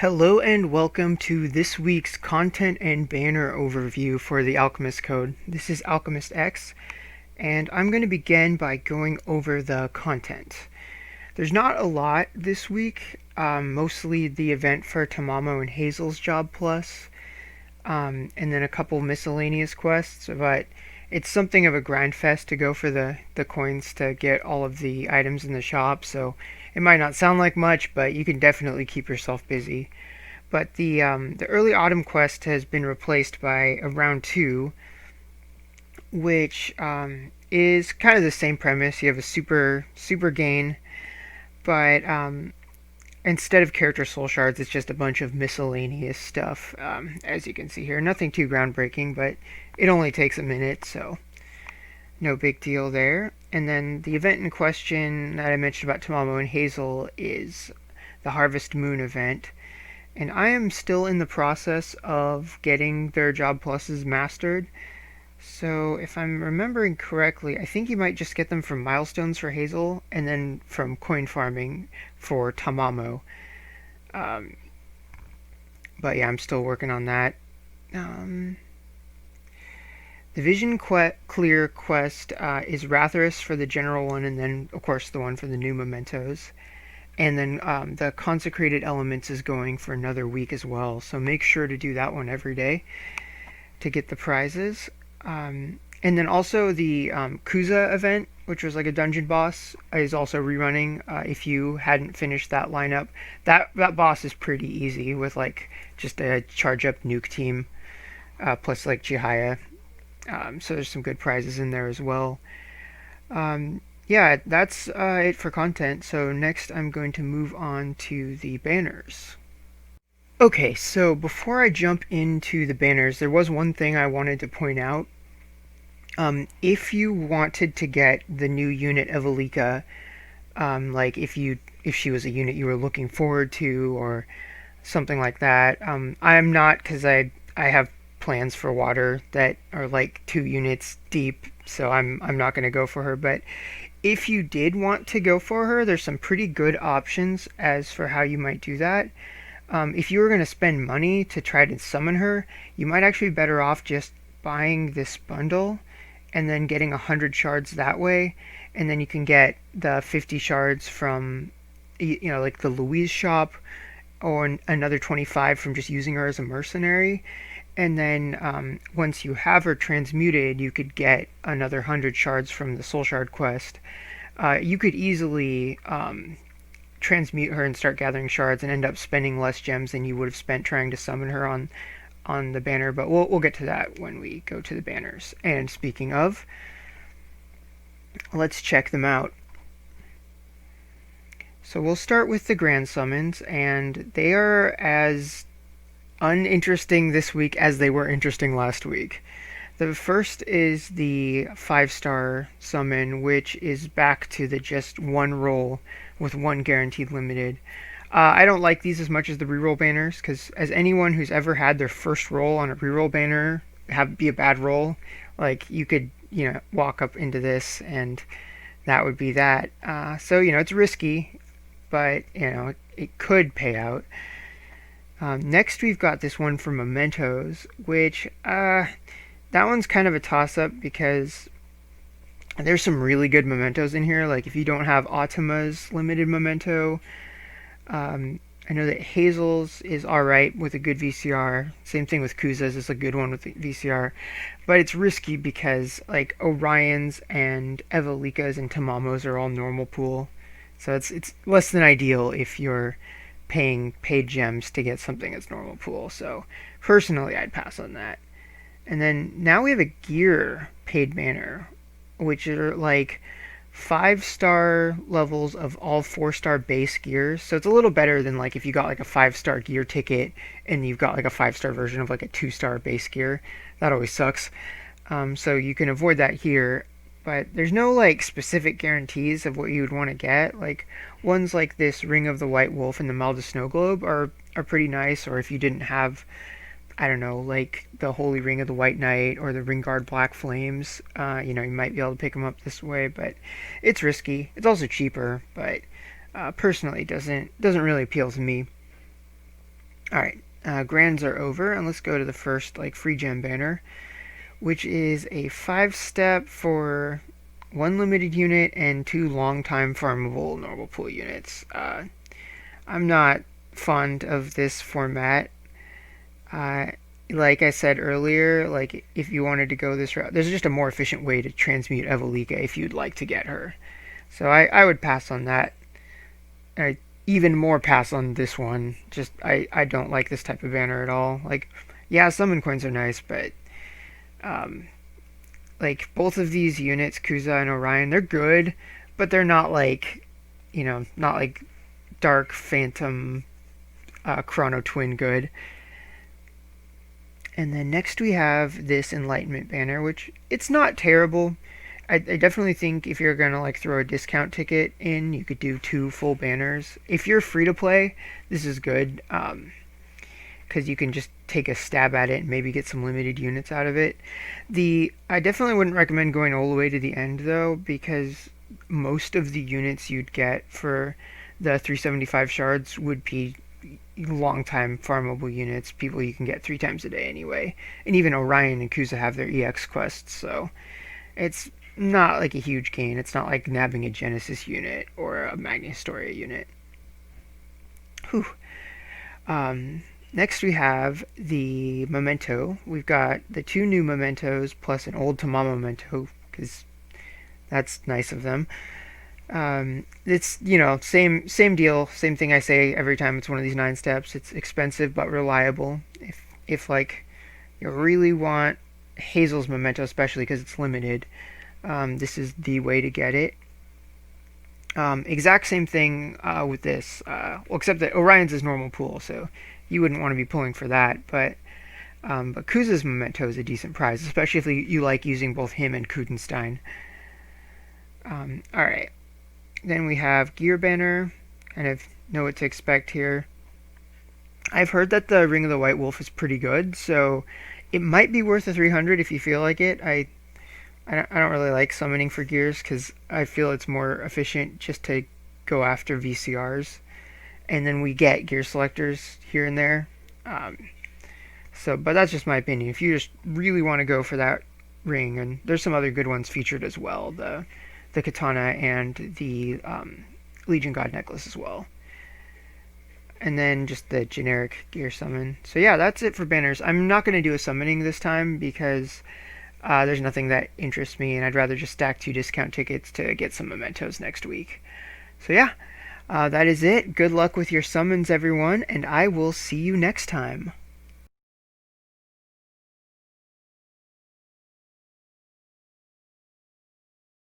Hello and welcome to this week's content and banner overview for the Alchemist Code. This is Alchemistexe, and I'm going to begin by going over the content. There's not a lot this week, mostly the event for Tamamo and Hazel's Job+, and then a couple miscellaneous quests, but it's something of a grind fest to go for the coins to get all of the items in the shop, so it might not sound like much, but you can definitely keep yourself busy. But the early autumn quest has been replaced by a round 2, which is kind of the same premise. You have a super gain, but instead of character soul shards, it's just a bunch of miscellaneous stuff. As you can see here, nothing too groundbreaking, but it only takes a minute, so no big deal there. And then the event in question that I mentioned about Tamamo and Hazel is the Harvest Moon event. And I am still in the process of getting their Job+s mastered. So if I'm remembering correctly, I think you might just get them from milestones for Hazel and then from coin farming for Tamamo. But yeah, I'm still working on that. The Vision Clear quest is Ratharis for the general one, and then of course the one for the new mementos. And then the Consecrated Elements is going for another week as well, so make sure to do that one every day to get the prizes. And then also the Kuza event, which was like a dungeon boss, is also rerunning. If you hadn't finished that lineup, that boss is pretty easy with like just a charge up nuke team plus like Chihaya. So there's some good prizes in there as well. Yeah, that's it for content. So next I'm going to move on to the banners. Okay, so before I jump into the banners, there was one thing I wanted to point out. If you wanted to get the new unit Evelika, like if she was a unit you were looking forward to or something like that, I'm not, because I have plans for water that are like 2 units deep, so I'm not going to go for her. But if you did want to go for her, there's some pretty good options as for how you might do that. If you were going to spend money to try to summon her, you might actually be better off just buying this bundle and then getting 100 shards that way, and then you can get the 50 shards from, like the Louise shop, or another 25 from just using her as a mercenary. And then once you have her transmuted, you could get another 100 shards from the Soul Shard quest. You could easily transmute her and start gathering shards and end up spending less gems than you would have spent trying to summon her on the banner. But we'll get to that when we go to the banners. And speaking of, let's check them out. So we'll start with the Grand Summons, and they are as uninteresting this week as they were interesting last week. The first is the 5-star summon, which is back to the just 1 roll with 1 guaranteed limited. I don't like these as much as the reroll banners, because as anyone who's ever had their first roll on a reroll banner be a bad roll, like you could walk up into this and that would be that. So it's risky, but it could pay out. Next we've got this one for mementos, which that one's kind of a toss-up because there's some really good mementos in here. Like if you don't have Atima's limited memento, I know that Hazel's is alright with a good VCR. Same thing with Kuza's is a good one with the VCR. But it's risky because like Orion's and Evelika's and Tamamo's are all normal pool. So it's less than ideal if you're paying paid gems to get something that's normal pool. So personally I'd pass on that. And then now we have a gear paid banner, which are like 5-star levels of all 4-star base gears. So it's a little better than like if you got like a 5-star gear ticket and you've got like a 5-star version of like a 2-star base gear. That always sucks. So you can avoid that here. But there's no like specific guarantees of what you would want to get. Like ones like this Ring of the White Wolf and the Malda Snow Globe are pretty nice. Or if you didn't have, I don't know, like the Holy Ring of the White Knight or the Ringguard Black Flames, you might be able to pick them up this way. But it's risky. It's also cheaper, but personally doesn't really appeal to me. Alright, grands are over, and let's go to the first like free gem banner, which is a 5-step for 1 limited unit and 2 long-time farmable normal pool units. I'm not fond of this format. Uh, like I said earlier, like if you wanted to go this route, there's just a more efficient way to transmute Evelika if you'd like to get her. So I would pass on that. I even more pass on this one. Just I don't like this type of banner at all. Like, yeah, summon coins are nice, but um, like both of these units, Kuza and Orion, they're good, but they're not like, not like Dark Phantom Chrono Twin good. And then next we have this Enlightenment banner, which it's not terrible. I definitely think if you're gonna like throw a discount ticket in, you could do 2 full banners. If you're free to play, this is good because you can just take a stab at it and maybe get some limited units out of it. I definitely wouldn't recommend going all the way to the end though, because most of the units you'd get for the 375 shards would be long time farmable units, people you can get 3 times a day anyway. And even Orion and Kuza have their EX quests, so it's not like a huge gain. It's not like nabbing a Genesis unit or a Magnastoria unit. Whew. Next we have the Memento. We've got the 2 new Mementos plus an old Tamama Memento, because that's nice of them. It's, same deal, same thing I say every time it's one of these 9 steps. It's expensive but reliable. If like you really want Hazel's Memento, especially because it's limited, this is the way to get it. Exact same thing with this, except that Orion's is normal pool, so you wouldn't want to be pulling for that. But Kuza's Memento is a decent prize, especially if you like using both him and Kudenstein. All right. Then we have Gear Banner. Kind of know what to expect here. I've heard that the Ring of the White Wolf is pretty good, so it might be worth a 300 if you feel like it. I don't really like summoning for gears because I feel it's more efficient just to go after VCRs, and then we get gear selectors here and there. But that's just my opinion. If you just really want to go for that ring, and there's some other good ones featured as well. The katana and the Legion God necklace as well. And then just the generic gear summon. So yeah, that's it for banners. I'm not going to do a summoning this time because there's nothing that interests me, and I'd rather just stack 2 discount tickets to get some mementos next week. So yeah, that is it. Good luck with your summons, everyone, and I will see you next time.